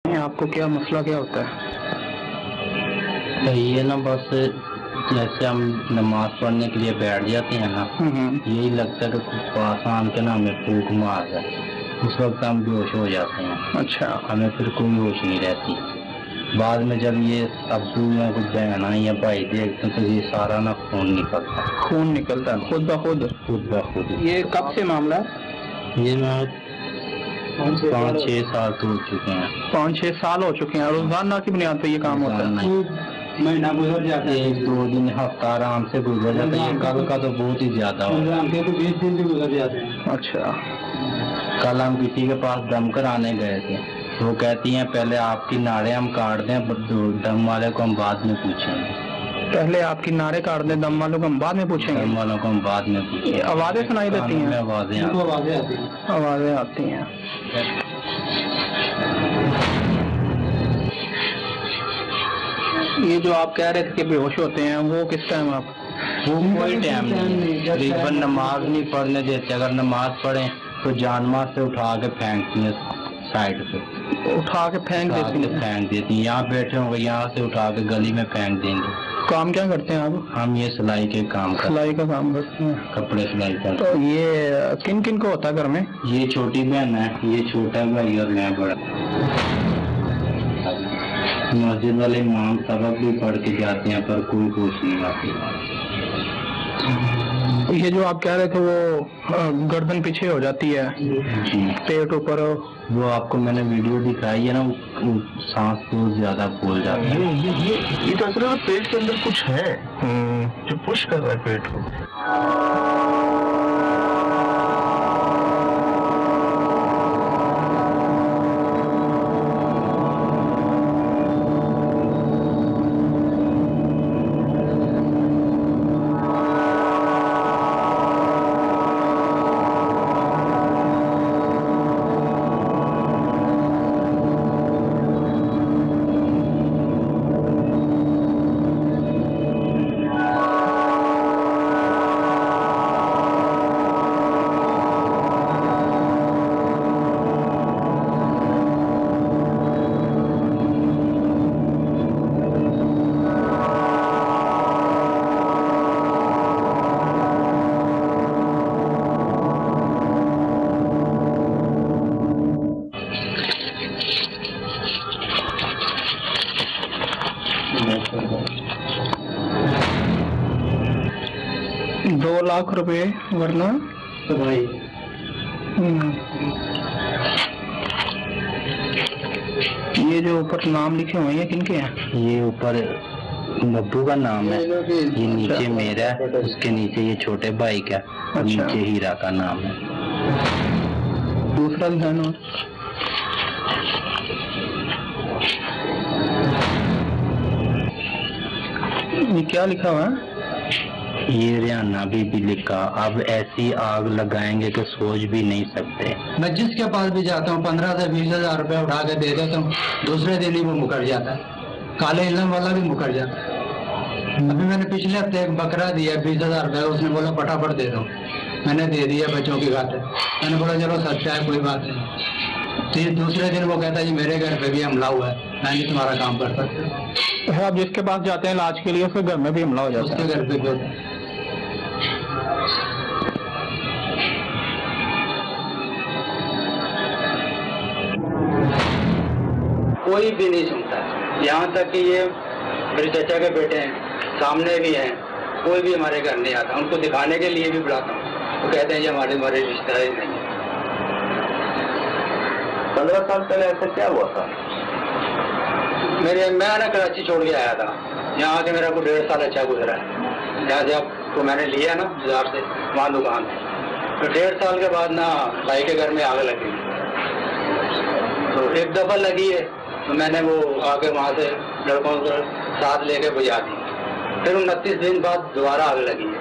आपको क्या मसला क्या होता है? तो ये ना बस जैसे हम नमाज पढ़ने के लिए बैठ जाते हैं ना, यही लगता है कि कुछ पास आन के ना हमें फूंक मार है। उस वक्त हम बेहोश हो जाते हैं। अच्छा, हमें फिर कोई होश नहीं रहती। बाद में जब ये अब्बू या कुछ बहना या भाई देखते हैं तो ये सारा ना खून निकलता है खुद ब खुद। ये कब से मामला है? ये ना 5-6 साल तो हो चुके हैं। 5-6 साल हो चुके हैं। रोजाना की बुनियाद पे ये काम होता है? महीना गुजर जाता है, 1-2 दिन, हफ्ता आराम से गुजर जाता है। कल का तो बहुत ही ज्यादा हो, 20 दिन भी गुजर जाते हैं। अच्छा, कल हम किसी के पास दम कराने गए थे, तो वो कहती हैं पहले आपकी नाड़े हम काट दें, दम वाले को हम बाद में पूछेंगे। पहले आपकी नारे काट दें, दम वालों को हम बाद में पूछेंगे। दम वालों को हम बाद में पूछेंगे। आवाजें सुनाई देती हैं? आवाजें आती हैं। ये जो आप कह रहे थे कि बेहोश होते हैं, वो किस टाइम? आप वो कोई टाइम नहीं, तकरीबन नमाज नहीं पढ़ने देते। अगर नमाज पढ़े तो जानमाज से उठा के फेंकती है, साइड पे उठा के फेंक देती हैं। यहाँ बैठे होंगे, यहाँ से उठा के गली में फेंक देंगे। काम क्या करते हैं आप? हम ये सिलाई का काम करते हैं, कपड़े सिलाई करते हैं। तो ये किन किन को होता है घर में? ये छोटी बहन है, ये छोटा भाई और मैं बड़ा। मस्जिद वाले इमाम सबक भी पढ़ के जाते हैं पर कोई होश नहीं आती। ये जो आप कह रहे थे वो गर्दन पीछे हो जाती है, पेट ऊपर, वो आपको मैंने वीडियो दिखाई है ना, वो सांस बहुत ज्यादा फूल जाती है। ये तो असल में पेट के अंदर कुछ है जो पुश कर रहा है पेट को। ₹2 लाख वरना तो भाई ये जो ऊपर नाम लिखे हुए हैं किनके हैं? ये ऊपर बब्बू का नाम है, ये नीचे मेरा है, उसके नीचे ये छोटे भाई का, नीचे हीरा का नाम है। दूसरा ध्यान हो, ये क्या लिखा हुआ है? ये रियाना बीबी लिखा, अब ऐसी आग लगाएंगे कि सोच भी नहीं सकते। मैं जिसके पास भी जाता हूँ 15 से 20 हजार रुपया उठा के दे देता हूँ, दूसरे दिन ही वो मुकर जाता है। काले इलम वाला भी मुकर जाता है। अभी मैंने पिछले हफ्ते एक बकरा दिया 20 हजार रुपया, उसने बोला फटाफट दे दो, मैंने दे दिया बच्चों की खातिर। मैंने बोला चलो सच्चा है कोई बात नहीं। फिर दूसरे दिन वो कहता है जी मेरे घर पे भी हमला हुआ है, मैं नहीं तुम्हारा काम कर सकता। आप जिसके पास जाते हैं इलाज के लिए उसके घर में भी हमला हो जाता है? उसके घर पे भी होता है। कोई भी नहीं सुनता, यहाँ तक कि ये मेरे चाचा के बेटे हैं, सामने भी हैं, कोई भी हमारे घर नहीं आता। उनको दिखाने के लिए भी बुलाता हूँ, वो कहते हैं ये हमारे रिश्तेदार ही नहीं है। 15 साल पहले ऐसा क्या हुआ था? मैं ना कराची छोड़ के आया था, यहाँ के मेरा को 1.5 साल अच्छा गुजरा है। जहाँ से आपको मैंने लिया ना बाजार से, वहाँ दुकान है, तो 1.5 साल के बाद ना भाई के घर में आग लगी। तो एक दफा लगी है तो मैंने वो आके वहाँ से लड़कों को साथ लेके बुझा दी। फिर 29 दिन बाद दोबारा आग लगी है,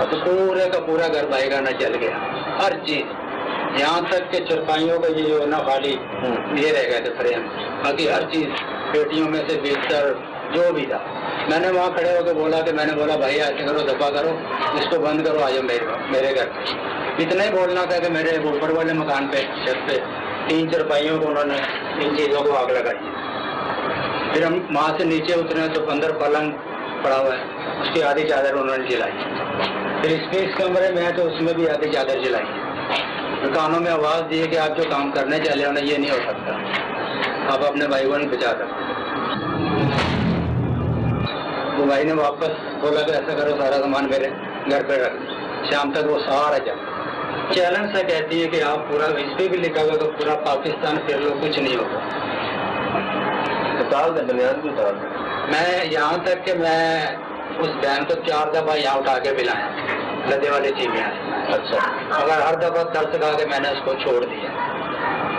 तो पूरे का पूरा घर भाई का न जल गया, हर चीज, यहाँ तक के चरपाइयों का ये जो ना खाली ये रह गए थे फ्रेम, बाकी हर चीज पेटियों में से बिस्तर जो भी था। मैंने वहाँ खड़े होकर बोला कि मैंने बोला भाई ऐसे करो, दफा करो, इसको बंद करो, आ जाओ मेरे घर। इतना ही बोलना था कि मेरे ऊपर वाले मकान पे छत पे 3 चरपाइयों को उन्होंने इन चीज़ों को आग लगाई है। फिर हम वहाँ से नीचे उतरे तो अंदर पलंग पड़ा हुआ है, उसकी आधी चादर उन्होंने जलाई। फिर इस कमरे में है तो उसमें भी आधी चादर जलाई है। तो कानों में आवाज़ दी है कि आप जो काम करने चले हो ना, ये नहीं हो सकता, आप अपने भाई को नहीं बचा सकते। तो भाई ने वापस बोला कि ऐसा करो, सारा सामान मेरे घर पे रख, शाम तक वो सारा चैलेंज से कहती है कि आप पूरा, इस पे भी लिखा हुआ कि पूरा पाकिस्तान फिर लो, कुछ नहीं होगा। मैं यहाँ तक कि मैं उस बहन को 4 दफा यहाँ उठा के भी लाया, लदे वाली चीज़ें। अच्छा, मगर हर दफा दर्द खा के मैंने उसको छोड़ दिया,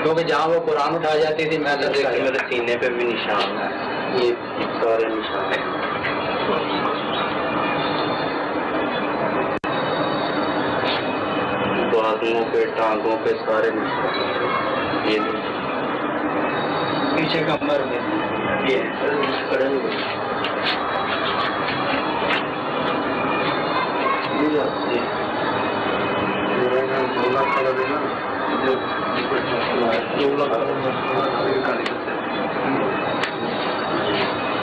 क्योंकि जहाँ वो कुरान उठा जाती थी मैं तो देखी, मेरे सीने पे भी निशान है, ये सारे निशान है। बाजुओं पे, टांगों पे सारे निशान, ये पीछे कमर में ये खड़े हुए।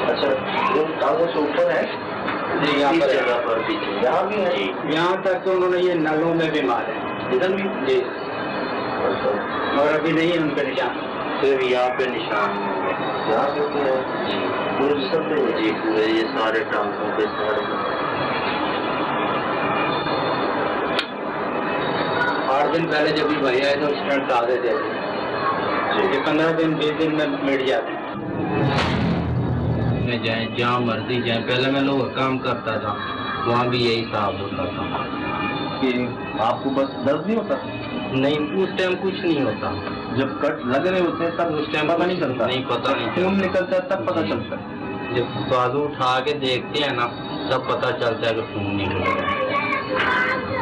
अच्छा, जो टांगों से ऊपर है जी, यहाँ पर पीछे, यहाँ भी है, यहाँ तक तो उन्होंने ये नलों में भी मारे, इधर भी जी, और अभी नहीं है उनका निशान। फिर यहाँ पे निशान, यहाँ पे है पूरे सब पे जी, पूरे ये सारे टांगों पे सारे। 8 दिन पहले जब भी भाई आए तो स्टंट ताज़े थे, 15 दिन 20 दिन में मिट जाते हैं। जाए जहाँ मर्जी जाए, पहले मैं लोग काम करता था, वहाँ भी यही हिसाब होता था कि आपको बस दर्द नहीं होता? नहीं, उस टाइम कुछ नहीं होता, जब कट लग रहे होते हैं तब उस टाइम पता नहीं चलता? नहीं, पता नहीं, खून निकलता है तब पता चलता है। जब बाजू उठा के देखते हैं ना, तब पता चलता है कि खून निकल रहा है।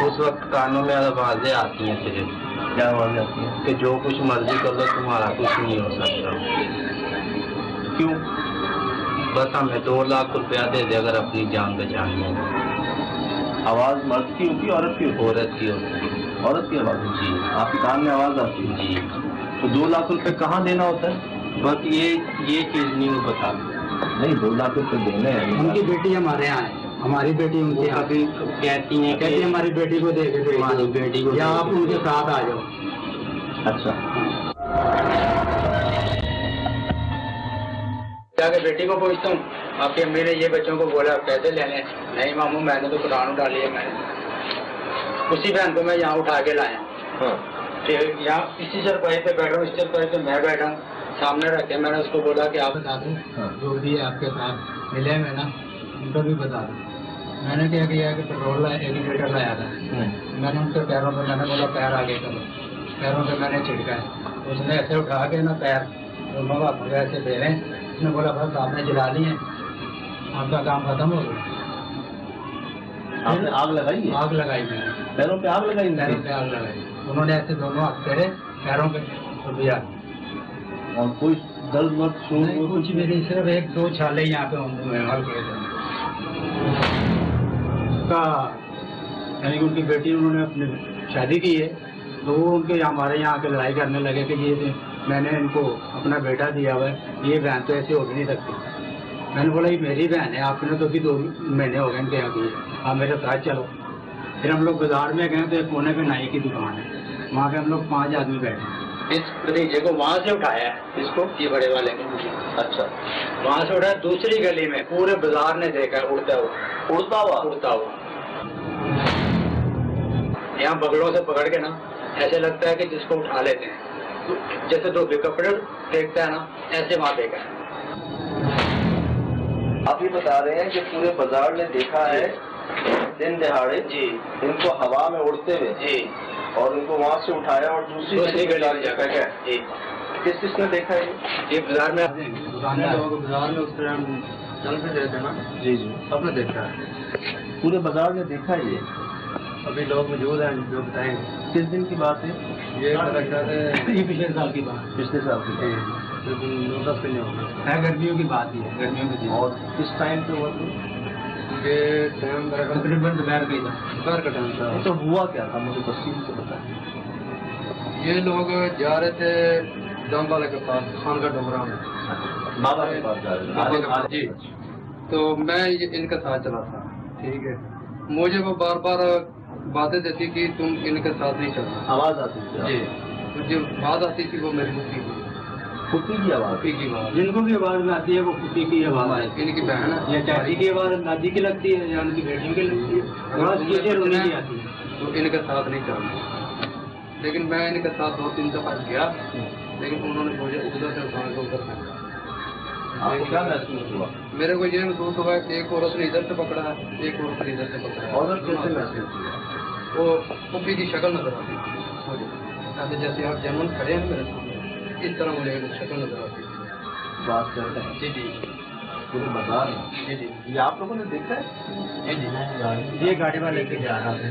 उस वक्त कानों में आवाज़ें आती हैं, सिर्फ क्या आवाज़ें आती हैं? कि जो कुछ मर्जी कर लो, तुम्हारा कुछ नहीं हो सकता। क्यों? बस हमें 2 लाख रुपया दे दे अगर अपनी जान बचानी है। आवाज़ मर्द की होती है, औरत की होती है? औरत की होती है। औरत की आवाज़ जी, आपके कान में आवाज़ आती है जी। तो 2 लाख रुपए कहाँ देना होता है? बस ये चीज़ नहीं वो बता। नहीं, 2 लाख रुपए देने हैं। उनकी बेटी हमारे यहाँ है, हमारी बेटी उनके यहाँ अभी कहती हैं हमारी बेटी को दे के, हमारी बेटी को, या आप उनके साथ आ जाओ। अच्छा, जाके बेटी को पूछता हूँ, आपकी अम्मी ने ये बच्चों को बोला पैसे लेने, नहीं मामू मैंने तो कुरान उठा लिया। मैंने उसी बहन को मैं यहाँ उठा के लाया। ठीक, यहाँ इसी चरपाई पे बैठा हूँ, इस चरपाई पे मैं बैठा हूँ, सामने रखे। मैंने उसको बोला कि आप बता दो जो भी आपके साथ मिले में ना, उनको भी बता दो। मैंने क्या किया कि पेट्रोल 1 लीटर लाया था, मैंने उनके पैरों पर, मैंने बोला पैर आगे करो, पैरों पे मैंने छिड़का है। उसने ऐसे उठा के ना पैर दोनों का ऐसे दे रहे हैं। उसने बोला बस आपने जला ली है, आपका काम खत्म हो गया। आपने आग लगाई है? आग लगाई मैंने, पैरों पे आग लगाई? पैरों पे आग लगाई। उन्होंने ऐसे दोनों हाथ तेरे पैरों पे तो दिया, और कोई दर्द मत कुछ भी नहीं, सिर्फ 1-2 छाले यहाँ पे हल्के का। यानी कि उनकी बेटी उन्होंने अपनी शादी की है, तो वो उनके हमारे यहाँ आके लड़ाई करने लगे कि ये मैंने इनको अपना बेटा दिया हुआ है, ये बहन तो ऐसे हो भी नहीं सकती। मैंने बोला ये मेरी बहन है, आपने तो अभी 2 महीने हो गए इनके यहाँ की, आप मेरे साथ चलो। फिर हम लोग बाजार में गए तो एक कोने पे नाई की दुकान है, वहाँ पे हम लोग 5 आदमी बैठे। इस भतीजे को वहाँ से उठाया, इसको ये बड़े वाले को। अच्छा, वहाँ से उठाया, दूसरी गली में पूरे बाजार ने देखा उड़ता हुआ। यहाँ बगलों से पकड़ के ना ऐसे लगता है कि जिसको उठा लेते हैं, जैसे 2 कपड़े फेंकता है ना, ऐसे वहाँ देखा है। आप ये बता रहे हैं कि पूरे बाजार ने देखा है दिन दहाड़े जी इनको हवा में उड़ते हुए जी, और उनको वहाँ से उठाया और दूसरी गली में जाकर क्या जी। किसने देखा है? ये बाजार में बाजार में उस तरह चल रहे थे ना जी जी, सबने देखा है, पूरे बाजार ने देखा है। ये अभी लोग मौजूद हैं जो बताएंगे। किस दिन की बात है ये? ये पिछले साल की बात। पिछले साल की? 9-10 महीने हो गए। गर्मियों की बात ही है, गर्मियों में थी। और किस टाइम पे हुआ? ये टाइम तकरीबन दोपहर का ही था, दोपहर का टाइम था। तो हुआ क्या था, मुझे तफसील से बताएं। ये लोग जा रहे थे दम वाले के पास, खान का डोबरा में, बाबा के पास जा रहे थे जी। तो मैं इनके साथ चला था, ठीक है। मुझे वो बार बार बातें देती कि तुम इनके साथ नहीं चलना। आवाज आती थी जी, तो जो बात आती थी वो मेरी मुक्ति की, कुत्ती की आवाज, जिनको भी आवाज में आती है वो कुत्ती की आवाज है। इनकी बहन है या चाची की आवाज नाजी की लगती है या उनकी बेटी की लगती है, आवाज किसे रोने की आती है। तो इनके साथ नहीं चलना, लेकिन मैं इनके साथ 2-3 दफा गया, लेकिन उन्होंने मुझे उधर से उठाने को उधर फेंका। आपको क्या महसूस हुआ? मेरे को ये महसूस हुआ एक औरत ने इधर से पकड़ा है, एक औरत ने इधर से पकड़ा है। औरत कैसे महसूस हुआ? वो पुप्पी की शक्ल नजर आती थी, जैसे आप जनवन खड़े हैं मेरे सामने, इस तरह मुझे शक्ल नजर आती थी। बात करते हैं जी जी, पूरे बाजार में। जी जी, ये आप लोगों ने देखा है? जी जी। ये गाड़ी वाले लेके जा रहा था,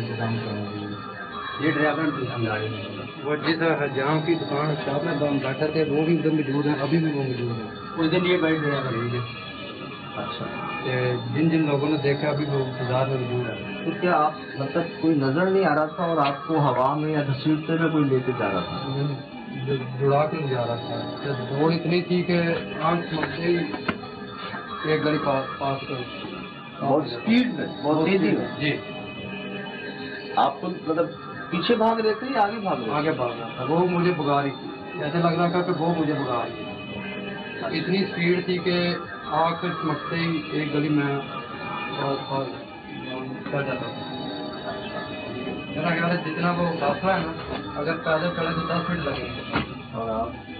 ये ड्राइवर गाड़ी में। वो जिस हजाम की दुकान शॉप में हम बैठे थे वो भी उधर मौजूद है, अभी भी वो मौजूद है। उस दिन ये बाइक ड्राइवर है। अच्छा, जिन जिन लोगों ने देखा अभी वो बाजार में मौजूद है। तो क्या आप मतलब कोई नजर नहीं आ रहा था और आपको हवा में या घसीटते में कोई लेके जा रहा था? जुड़ा के जा रहा था, दौड़ इतनी थी कि आंख से ही एक गली पास कर, बहुत स्पीड में, बहुत तेजी में। जी, आपको मतलब पीछे भाग रहे थे या आगे भाग रहे थे? आगे भाग रहा था, वो मुझे भगा रही थी, ऐसे लग रहा था कि वो मुझे भगा रही थी। इतनी स्पीड थी कि आंख चमकते ही एक गली में चल जाता था। मेरा ख्याल है जितना वो रास्ता है ना, अगर पैदल चले तो 10 मिनट लगेंगे,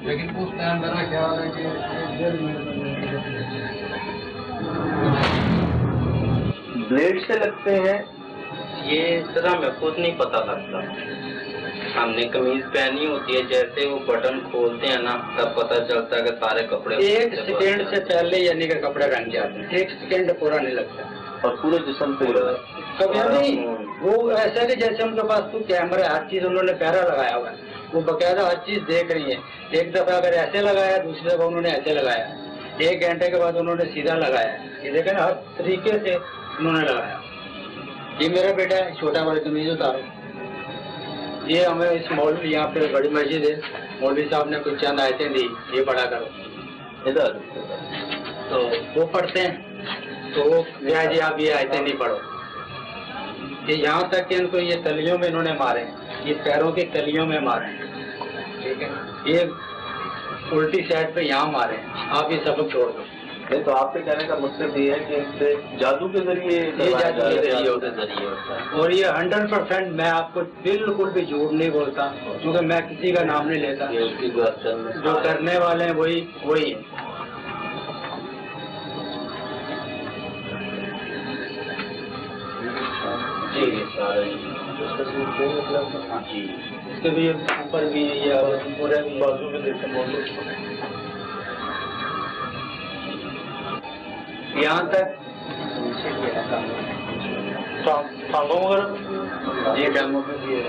लेकिन उस टाइम मेरा ख्याल है कि 1.5 मिनट ब्लेड से लगते हैं। ये तरह में खुद नहीं पता लगता। हमने कमीज पहनी होती है, जैसे वो बटन खोलते हैं ना तब पता चलता है कि सारे कपड़े 1 सेकेंड से पहले यानी कि कपड़े रंग जाते हैं, 1 सेकेंड पूरा नहीं लगता। और पूरे जिस्म पे कभी नहीं, वो ऐसा है कि जैसे उनके पास तो कैमरा, हर चीज उन्होंने पैरा लगाया हुआ है, वो बकायदा हर चीज देख रही है। एक दफा अगर ऐसे लगाया, दूसरी दफा उन्होंने ऐसे लगाया, 1 घंटे के बाद उन्होंने सीधा लगाया। ये देखें ना, हर तरीके से उन्होंने लगाया। ये मेरा बेटा है, छोटा वाला कमीज उतारो। ये हमें इस मौलवी, यहाँ पे बड़ी मस्जिद है, मौलवी साहब ने कुछ चंद आयतें दी, ये पढ़ा करो इधर। तो वो पढ़ते हैं, तो भैया जी आप ये आयतें नहीं पढ़ो। ये यहाँ तक कि इनको ये तलियों में इन्होंने मारे, ये पैरों की तलियों में मारे, ठीक है। ये उल्टी साइड पे यहाँ मारे, आप ये सबक छोड़ दो। नहीं तो आपके कहने का मतलब ये है कि इनसे जादू के जरिए, ये जादू के जरिए होता है। और ये 100% मैं आपको बिल्कुल भी झूठ नहीं बोलता, क्योंकि मैं किसी का नाम नहीं लेता। ये उसकी जो करने वाले हैं वही है। जी सारे जी, इसके भी ऊपर भी या पूरे बाजू में देखते मौजूद, यहाँ तक टांगों वगैरह ये टांगों में भी है।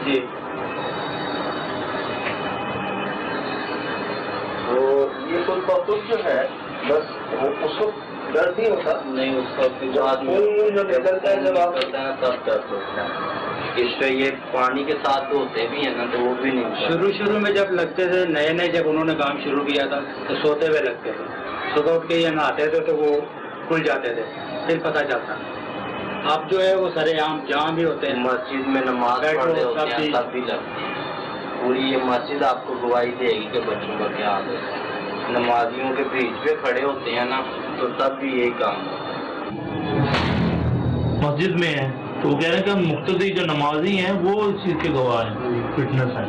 जी, तो ये कुल प्रोसेस जो है, बस उसको दर्द नहीं होता। नहीं, उसका जो निकलता है, जब आप करते हैं तब दर्द होता है। इससे ये पानी के साथ धोते भी है ना, तो वो भी नहीं। शुरू में जब लगते थे, नए जब उन्होंने काम शुरू किया था, तो सोते हुए लगते थे। सुबह उठ के ये नहाते थे तो वो खुल जाते थे, फिर पता चलता। अब जो है वो सरेआम जहाँ भी होते हैं, मस्जिद में नमाज पढ़ते होते हैं तब भी लगती है। पूरी ये मस्जिद आपको गवाही देगी कि बच्चों का क्या हाल है। नमाजियों के बीच पे खड़े होते हैं ना, तो तब भी यही काम मस्जिद में है, तो वो कह रहे हैं कि मुख्तदी जो नमाजी हैं वो इस चीज के गवाह हैं, फिटनेस है।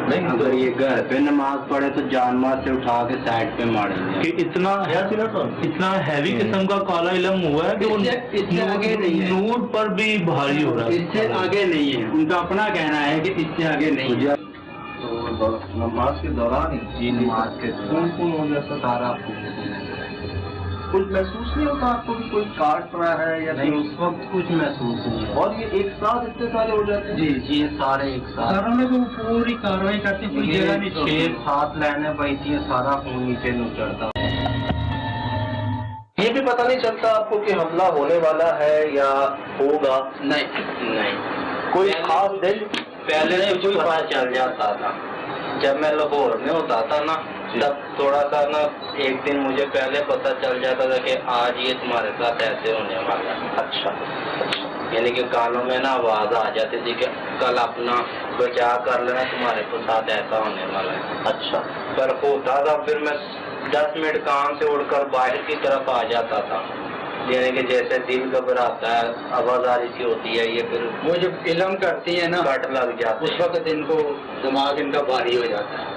नहीं, अगर ये घर पे नमाज पढ़े तो जानमार से उठा के साइड पे मारेंगे। कि इतना हैवी किस्म का काला इल्म हुआ है कि वो इससे आगे नहीं है, नूर पर भी भारी हो रहा है। इससे आगे नहीं है, उनका अपना कहना है कि इससे आगे नहीं है। तो नमाज के दौरान ही जी, नमाज के कौन कौन हो जाता तारा आपको? कुछ महसूस नहीं होता आपको कि कोई काट रहा है या नहीं, उस वक्त कुछ महसूस नहीं है। और ये एक साथ इतने सारे हो जाते हैं? जी, ये सारे एक साथ। सर लोग पूरी कार्रवाई करते हैं, कोई जगह नहीं छोड़ते। 6-7 लाइनें बजती हैं, सारा खून नीचे नहीं चढ़ता। ये भी पता नहीं चलता आपको कि हमला होने वाला है या होगा? नहीं, कोई खास दिन? पहले से कोई पता चल जाता था। जब मैं लाहौर में होता था ना, तब थोड़ा सा ना एक दिन मुझे पहले पता चल जाता था कि आज ये तुम्हारे साथ ऐसे होने वाला है। अच्छा, यानी कि कानों में ना आवाज आ जाती थी कि कल अपना बचाव कर लेना, तुम्हारे साथ ऐसा होने वाला है। अच्छा। पर होता था, फिर मैं 10 मिनट काम से उड़कर बाहर की तरफ आ जाता था, यानी कि जैसे दिल घबराता है, आवाज़ारी सी होती है, ये फिर वो जब इलम करती है ना, कट लग जाती है, उस वक्त इनको दिमाग इनका भारी हो जाता है।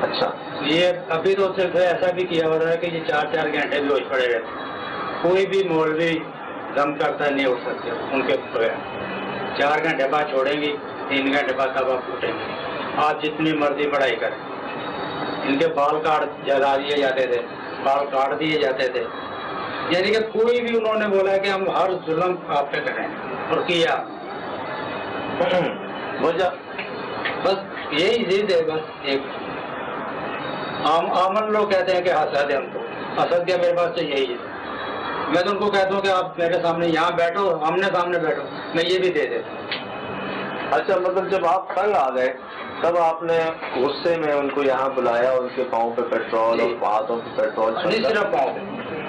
अच्छा। ये अभी तो सिर्फ ऐसा भी किया हो रहा है कि ये 4-4 घंटे भी होश पड़े रहते हैं। कोई भी मौलवी दम करता नहीं उठ सकते उनके बगैर। 4 घंटे बाद छोड़ेंगे, 3 घंटे बाद तब आप उठेंगे। आप जितनी मर्जी पढ़ाई करें, इनके बाल काट जला दिए जाते थे, बाल काट दिए जाते थे। यानी कि कोई भी उन्होंने बोला कि हम हर जुल्म आप पे करें, और किया। वजह बस यही जिद है, बस एक आमन लोग कहते हैं कि हसद है हमको, हसद क्या मेरे पास तो यही है। मैं तो उनको कहता हूँ कि आप मेरे सामने यहाँ बैठो, आमने सामने बैठो, मैं ये भी दे देता हूँ। अच्छा, मतलब जब आप तंग आ गए तब आपने गुस्से में उनको यहाँ बुलाया, उनके पाँव पे पेट्रोल और हाथों पे पेट्रोल? नहीं, सिर्फ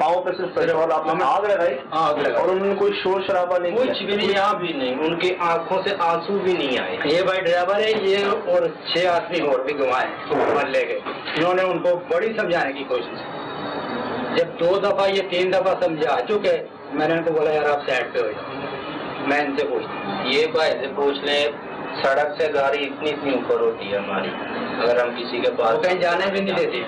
पाँव पे सिर्फ पेट्रोल आपने आग लगाई? आग लगाई। और उन्होंने कोई शोर शराबा नहीं किया? कुछ भी नहीं, यहाँ भी नहीं, उनकी आंखों से आंसू भी नहीं आए। ये भाई ड्राइवर है, ये और 6 आदमी और भी गंवाए मरले गए। इन्होंने उनको बड़ी समझाने की कोशिश की। जब 2 दफा या 3 दफा समझा चुके, मैंने उनको बोला यार आप साइड पे हो जाओ, मैं इनसे पूछता। ये भाई से पूछ ले, सड़क से गाड़ी इतनी ऊपर होती है हमारी, अगर हम किसी के पास कहीं जाने भी नहीं देते।